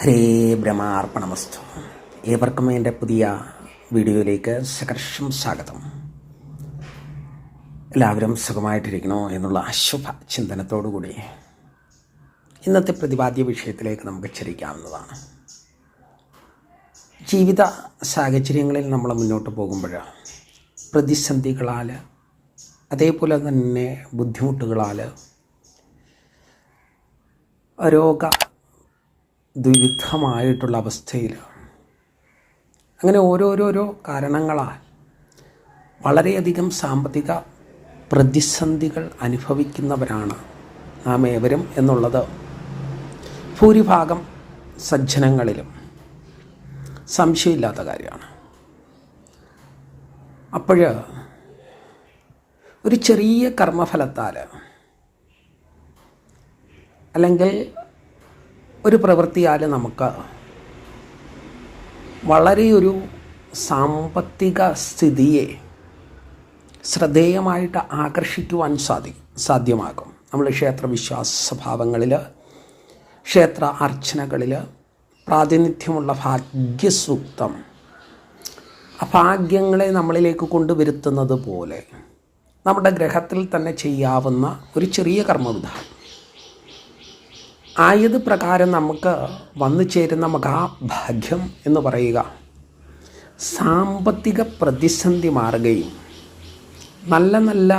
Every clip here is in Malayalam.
ഹരേ ബ്രഹ്മാർപ്പണമസ്തു. ഏവർക്കും എൻ്റെ പുതിയ വീഡിയോയിലേക്ക് സഹർഷം സ്വാഗതം. എല്ലാവരും സുഖമായിട്ടിരിക്കണോ എന്നുള്ള അശുഭ ചിന്തനത്തോടുകൂടി ഇന്നത്തെ പ്രതിപാദ്യ വിഷയത്തിലേക്ക് നമുക്ക് ചരിക്കാവുന്നതാണ്. ജീവിത സാഹചര്യങ്ങളിൽ നമ്മൾ മുന്നോട്ട് പോകുമ്പോൾ പ്രതിസന്ധികളാൽ, അതേപോലെ തന്നെ ബുദ്ധിമുട്ടുകളാൽ, ദുരിതമായിട്ടുള്ള അവസ്ഥയിൽ, അങ്ങനെ ഓരോരോരോ കാരണങ്ങളാൽ വളരെയധികം സാമ്പത്തിക പ്രതിസന്ധികൾ അനുഭവിക്കുന്നവരാണ് നാം ഏവരും എന്നുള്ളത് ഭൂരിഭാഗം സജ്ജനങ്ങളിലും സംശയമില്ലാത്ത കാര്യമാണ്. അപ്പോൾ ഒരു ചെറിയ കർമ്മഫലത്താൽ അല്ലെങ്കിൽ ഒരു പ്രവൃത്തിയാൽ നമുക്ക് വളരെയൊരു സാമ്പത്തിക സ്ഥിതിയെ ശ്രദ്ധേയമായിട്ട് ആകർഷിക്കുവാൻ സാധ്യമാകും. നമ്മൾ ക്ഷേത്രവിശ്വാസഭാവങ്ങളിൽ, ക്ഷേത്ര അർച്ചനകളിൽ പ്രാതിനിധ്യമുള്ള ഭാഗ്യസൂക്തം അഭാഗ്യങ്ങളെ നമ്മളിലേക്ക് കൊണ്ടുവരുത്തുന്നത് പോലെ നമ്മുടെ ഗ്രഹത്തിൽ തന്നെ ചെയ്യാവുന്ന ഒരു ചെറിയ കർമ്മവിധാനം ആയത് പ്രകാരം നമുക്ക് വന്നു ചേരുന്ന മഹാഭാഗ്യം എന്ന് പറയുക സാമ്പത്തിക പ്രതിസന്ധി മാറുകയും നല്ല നല്ല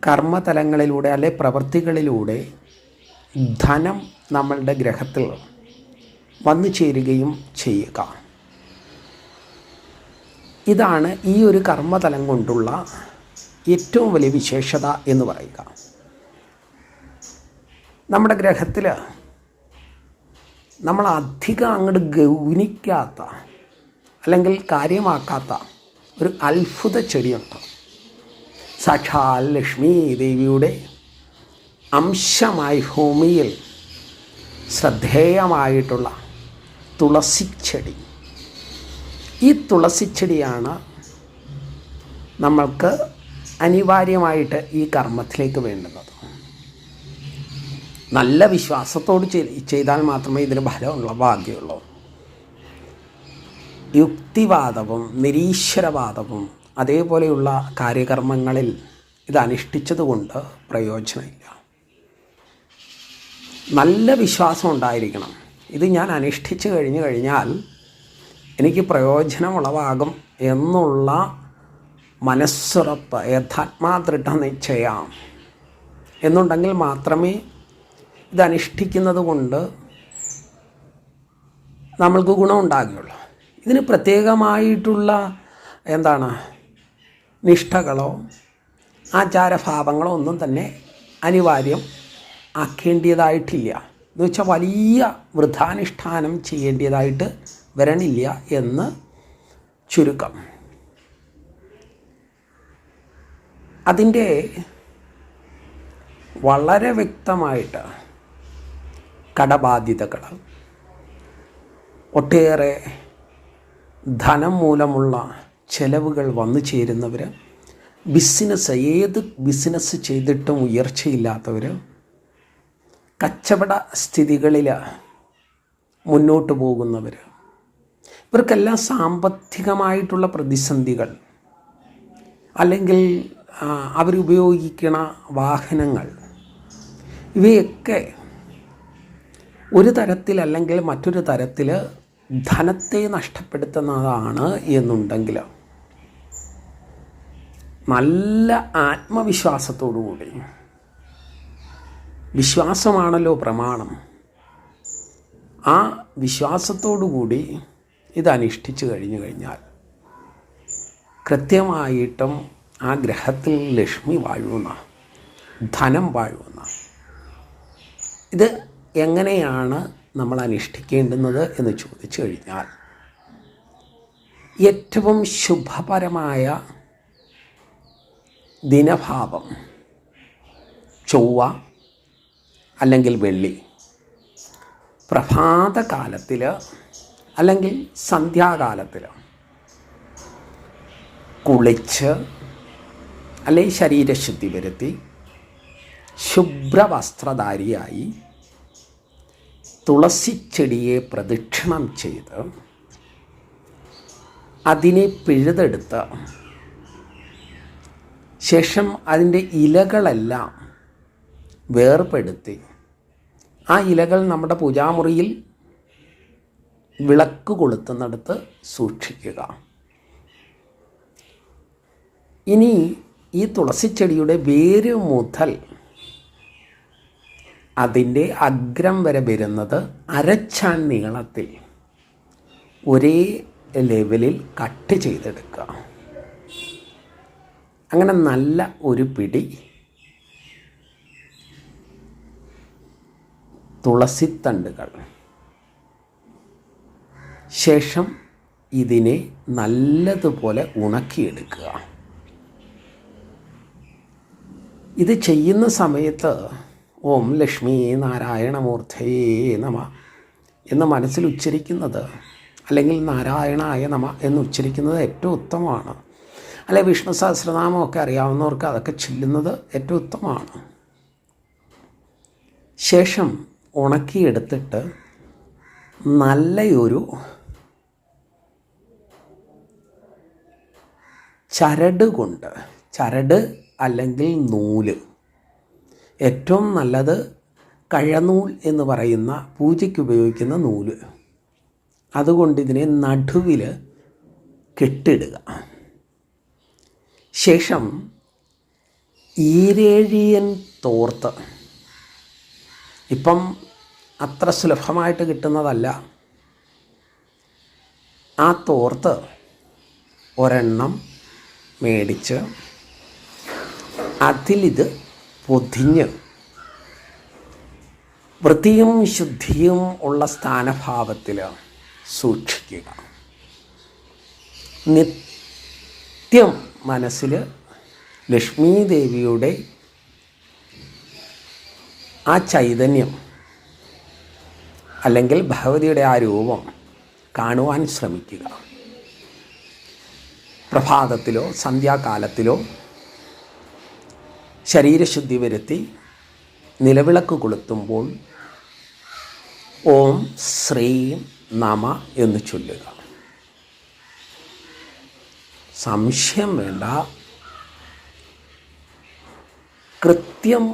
കർമ്മതലങ്ങളിലൂടെ അല്ലെ പ്രവൃത്തികളിലൂടെ ധനം നമ്മളുടെ ഗ്രഹത്തിൽ വന്നു ചേരുകയും ചെയ്യുക. ഇതാണ് ഈ ഒരു കർമ്മതലം കൊണ്ടുള്ള ഏറ്റവും വലിയ വിശേഷത എന്ന് പറയുക. നമ്മുടെ ഗ്രഹത്തിൽ നമ്മൾ അധികം അങ്ങോട്ട് ഗൗനിക്കാത്ത അല്ലെങ്കിൽ കാര്യമാക്കാത്ത ഒരു അത്ഭുത ചെടിയുണ്ട്. സാക്ഷാൽ ലക്ഷ്മി ദേവിയുടെ അംശമായി ഭൂമിയിൽ ശ്രദ്ധേയമായിട്ടുള്ള തുളസിച്ചെടി. ഈ തുളസിച്ചെടിയാണ് നമ്മൾക്ക് അനിവാര്യമായിട്ട് ഈ കർമ്മത്തിലേക്ക് വേണ്ടുന്നത്. നല്ല വിശ്വാസത്തോട് ചെയ്താൽ മാത്രമേ ഇതിന് ഫലമുള്ള ഭാഗ്യമുള്ളൂ. യുക്തിവാദവും നിരീശ്വരവാദവും അതേപോലെയുള്ള കാര്യകർമ്മങ്ങളിൽ ഇത് അനുഷ്ഠിച്ചതുകൊണ്ട് പ്രയോജനമില്ല. നല്ല വിശ്വാസം ഉണ്ടായിരിക്കണം. ഇത് ഞാൻ അനുഷ്ഠിച്ചു കഴിഞ്ഞാൽ എനിക്ക് പ്രയോജനമുളവാകും എന്നുള്ള മനസ്സുറപ്പ്, യഥാത്മാദൃഢ നിശ്ചയം എന്നുണ്ടെങ്കിൽ മാത്രമേ ഇത് അനുഷ്ഠിക്കുന്നത് കൊണ്ട് നമ്മൾക്ക് ഗുണമുണ്ടാകുകയുള്ളൂ. ഇതിന് പ്രത്യേകമായിട്ടുള്ള നിഷ്ഠകളോ ആചാരഭാവങ്ങളോ ഒന്നും തന്നെ അനിവാര്യം ആക്കേണ്ടതായിട്ടില്ല. എന്ന് വെച്ചാൽ വലിയ വൃഥാനുഷ്ഠാനം ചെയ്യേണ്ടതായിട്ട് വരണില്ല എന്ന് ചുരുക്കം. അതിൻ്റെ വളരെ വ്യക്തമായിട്ട് കടബാധ്യതകൾ, ഒട്ടേറെ ധനം മൂലമുള്ള ചെലവുകൾ വന്നു ചേരുന്നവർ, ഏത് ബിസിനസ് ചെയ്തിട്ടും ഉയർച്ചയില്ലാത്തവർ, കച്ചവട സ്ഥിതികളിൽ മുന്നോട്ട് പോകുന്നവർ, ഇവർക്കെല്ലാം സാമ്പത്തികമായിട്ടുള്ള പ്രതിസന്ധികൾ അല്ലെങ്കിൽ അവരുപയോഗിക്കുന്ന വാഹനങ്ങൾ, ഇവയൊക്കെ ഒരു തരത്തിൽ അല്ലെങ്കിൽ മറ്റൊരു തരത്തിൽ ധനത്തെ നഷ്ടപ്പെടുത്തുന്നതാണ് എന്നുണ്ടെങ്കിൽ നല്ല ആത്മവിശ്വാസത്തോടുകൂടി, വിശ്വാസമാണല്ലോ പ്രമാണം, ആ വിശ്വാസത്തോടുകൂടി ഇത് അനുഷ്ഠിച്ചു കഴിഞ്ഞാൽ കൃത്യമായിട്ടും ആ ഗ്രഹത്തിൽ ലക്ഷ്മി വാഴുന്ന, ധനം വാഴുന്ന. ഇത് എങ്ങനെയാണ് നമ്മൾ അനുഷ്ഠിക്കേണ്ടുന്നത് എന്ന് ചോദിച്ചു കഴിഞ്ഞാൽ ഏറ്റവും ശുഭപരമായ ദിനഭാവം ചൊവ്വ അല്ലെങ്കിൽ വെള്ളി, പ്രഭാതകാലത്തിൽ അല്ലെങ്കിൽ സന്ധ്യാകാലത്തിൽ കുളിച്ച് അല്ലെങ്കിൽ ശരീരശുദ്ധി വരുത്തി ശുഭ്രവസ്ത്രധാരിയായി തുളസിച്ചെടിയെ പ്രദക്ഷിണം ചെയ്ത് അതിനെ പിഴുതെടുത്ത് ശേഷം അതിൻ്റെ ഇലകളെല്ലാം വേർപെടുത്തി ആ ഇലകൾ നമ്മുടെ പൂജാമുറിയിൽ വിളക്ക് കൊളുത്തുന്നിടത്ത് സൂക്ഷിക്കുക. ഇനി ഈ തുളസിച്ചെടിയുടെ വേര് മുതൽ അതിൻ്റെ അഗ്രം വരെ വരുന്നത് അരച്ചാൻ നീളത്തിൽ ഒരേ ലെവലിൽ കട്ട് ചെയ്തെടുക്കുക. അങ്ങനെ നല്ല ഒരു പിടി തുളസിത്തണ്ടുകൾ, ശേഷം ഇതിനെ നല്ലതുപോലെ ഉണക്കിയെടുക്കുക. ഇത് ചെയ്യുന്ന സമയത്ത് ഓം ലക്ഷ്മി നാരായണമൂർത്തയേ നമ എന്ന് മനസ്സിൽ ഉച്ചരിക്കുന്നത്, അല്ലെങ്കിൽ നാരായണായ നമ എന്ന് ഉച്ചരിക്കുന്നത് ഏറ്റവും ഉത്തമമാണ്. അല്ലെ വിഷ്ണു സഹസ്രനാമമൊക്കെ അറിയാവുന്നവർക്ക് അതൊക്കെ ചൊല്ലുന്നത് ഏറ്റവും ഉത്തമമാണ്. ശേഷം ഉണക്കിയെടുത്തിട്ട് നല്ലൊരു ചരട് അല്ലെങ്കിൽ നൂല്, ഏറ്റവും നല്ലത് കഴനൂൽ എന്ന് പറയുന്ന പൂജയ്ക്ക് ഉപയോഗിക്കുന്ന നൂല്, അതുകൊണ്ട് ഇതിനെ നടുവിൽ കെട്ടിടുക. ശേഷം ഈരേഴിയൻ തോർത്ത്, ഇപ്പം അത്ര സുലഭമായിട്ട് കിട്ടുന്നതല്ല, ആ തോർത്ത് ഒരെണ്ണം മേടിച്ച് അതിലിത് പൊതിഞ്ഞ് വൃത്തിയും ശുദ്ധിയും ഉള്ള സ്ഥാനഭാവത്തിൽ സൂക്ഷിക്കുക. നിത്യം മനസ്സിൽ ലക്ഷ്മീ ദേവിയുടെ ആ ചൈതന്യം അല്ലെങ്കിൽ ഭഗവതിയുടെ ആ രൂപം കാണുവാൻ ശ്രമിക്കുക. പ്രഭാതത്തിലോ സന്ധ്യാകാലത്തിലോ ശരീരശുദ്ധി വരുത്തി നിലവിളക്ക് കൊളുത്തുമ്പോൾ ഓം ശ്രീം നമ എന്ന് ചൊല്ലുക. സംശയം വേണ്ട, കൃത്യം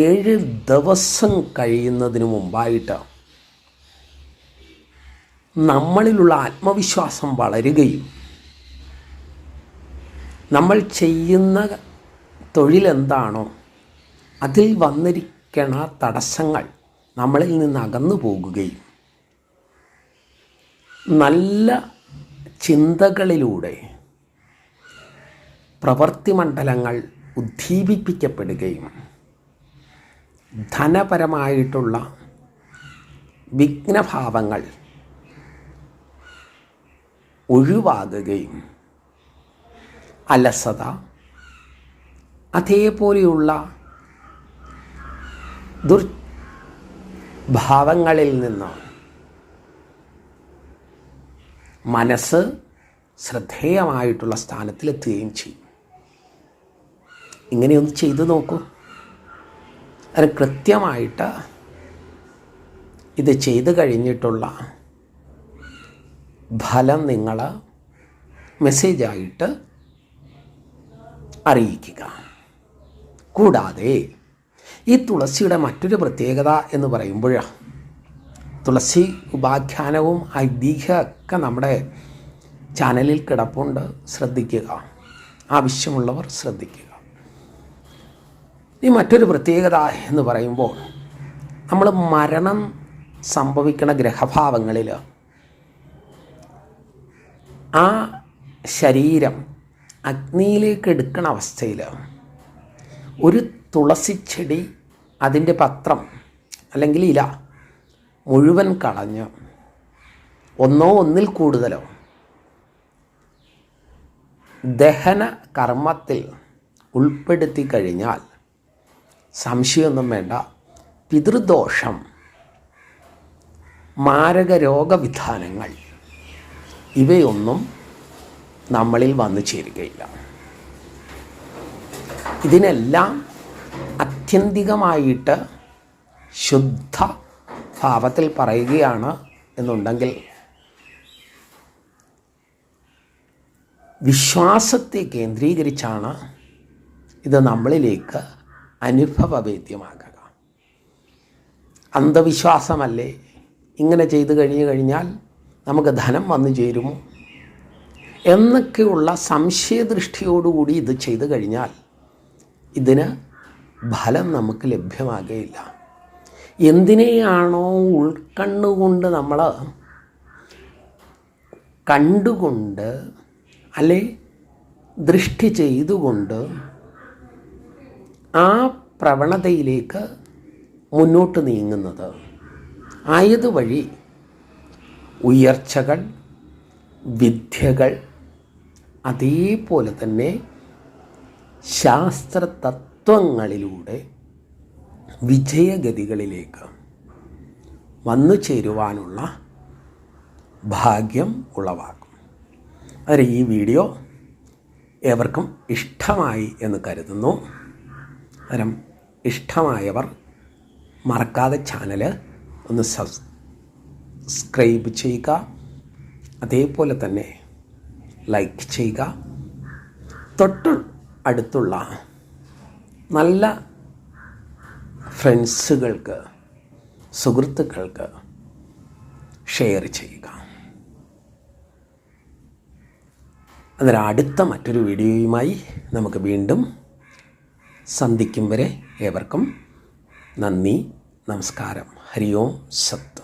7 ദിവസം കഴിയുന്നതിന് മുമ്പായിട്ട് നമ്മളിലുള്ള ആത്മവിശ്വാസം വളരുകയും നമ്മൾ ചെയ്യുന്ന തൊഴിലെന്താണോ അതിൽ വന്നിരിക്കണ തടസ്സങ്ങൾ നമ്മളിൽ നിന്ന് അകന്നു പോകുകയും നല്ല ചിന്തകളിലൂടെ പ്രവൃത്തിമണ്ഡലങ്ങൾ ഉദ്ദീപിപ്പിക്കപ്പെടുകയും ധനപരമായിട്ടുള്ള വിഘ്നഭാവങ്ങൾ ഒഴിവാകുകയും അലസത അതേപോലെയുള്ള ദുർഭാവങ്ങളിൽ നിന്ന് മനസ്സ് ശ്രദ്ധേയമായിട്ടുള്ള സ്ഥാനത്തിലെത്തുകയും ചെയ്യും. ഇങ്ങനെയൊന്ന് ചെയ്തു നോക്കൂ. അതിന് കൃത്യമായിട്ട് ഇത് ചെയ്തു കഴിഞ്ഞിട്ടുള്ള ഫലം നിങ്ങൾ മെസ്സേജായിട്ട് അറിയിക്കുക. കൂടാതെ ഈ തുളസിയുടെ മറ്റൊരു പ്രത്യേകത എന്ന് പറയുമ്പോൾ, തുളസി ഉപാഖ്യാനവും ഐതിഹ്യമൊക്കെ നമ്മുടെ ചാനലിൽ കിടപ്പുണ്ട്, ശ്രദ്ധിക്കുക. ആവശ്യമുള്ളവർ ശ്രദ്ധിക്കുക. ഈ മറ്റൊരു പ്രത്യേകത എന്ന് പറയുമ്പോൾ, നമ്മൾ മരണം സംഭവിക്കുന്ന ഗ്രഹഭാവങ്ങളിൽ ആ ശരീരം അഗ്നിയിലേക്ക് എടുക്കുന്ന അവസ്ഥയിൽ ഒരു തുളസിച്ചെടി അതിൻ്റെ പത്രം അല്ലെങ്കിൽ ഇല മുഴുവൻ കളഞ്ഞ് ഒന്നോ ഒന്നിൽ കൂടുതലോ ദഹന കർമ്മത്തിൽ ഉൾപ്പെടുത്തി കഴിഞ്ഞാൽ സംശയമൊന്നും വേണ്ട, പിതൃദോഷം, മാരക രോഗവിധാനങ്ങൾ ഇവയൊന്നും നമ്മളിൽ വന്നു ചേരുകയില്ല. ഇതിനെല്ലാം ആത്യന്തികമായിട്ട് ശുദ്ധ ഭാവത്തിൽ പറയുകയാണ് എന്നുണ്ടെങ്കിൽ വിശ്വാസത്തെ കേന്ദ്രീകരിച്ചാണ് ഇത് നമ്മളിലേക്ക് അനുഭവവേദ്യമാക്കുക. അന്ധവിശ്വാസമല്ലേ, ഇങ്ങനെ ചെയ്തു കഴിഞ്ഞാൽ നമുക്ക് ധനം വന്നു ചേരുമോ എന്നൊക്കെയുള്ള സംശയദൃഷ്ടിയോടുകൂടി ഇത് ചെയ്തു കഴിഞ്ഞാൽ ഇതിന് ഫലം നമുക്ക് ലഭ്യമാകുകയില്ല. എന്തിനെയാണോ ഉൾക്കണ്ണുകൊണ്ട് നമ്മൾ കണ്ടുകൊണ്ട് അല്ലെ ദൃഷ്ടി ചെയ്തുകൊണ്ട് ആ പ്രവണതയിലേക്ക് മുന്നോട്ട് നീങ്ങുന്നത്, ആയതുവഴി ഉയർച്ചകൾ, വിദ്യകൾ, അതേപോലെ തന്നെ ശാസ്ത്രതത്വങ്ങളിലൂടെ വിജയഗതികളിലേക്ക് വന്നു ചേരുവാനുള്ള ഭാഗ്യം ഉളവാക്കും. അതിന് ഈ വീഡിയോ ഏവർക്കും ഇഷ്ടമായി എന്ന് കരുതുന്നു. അന്നേരം ഇഷ്ടമായവർ മറക്കാതെ ചാനൽ ഒന്ന് സബ്സ്ക്രൈബ് ചെയ്യുക, അതേപോലെ തന്നെ ലൈക്ക് ചെയ്യുക. തൊട്ട് അടുത്തുള്ള നല്ല ഫ്രണ്ട്സുകൾക്ക്, സുഹൃത്തുക്കൾക്ക് ഷെയർ ചെയ്യുക. അന്നേരം അടുത്ത മറ്റൊരു വീഡിയോയുമായി നമുക്ക് വീണ്ടും സന്ധിക്കും വരെ ഏവർക്കും നന്ദി, നമസ്കാരം. ഹരി ഓം സത്ത്.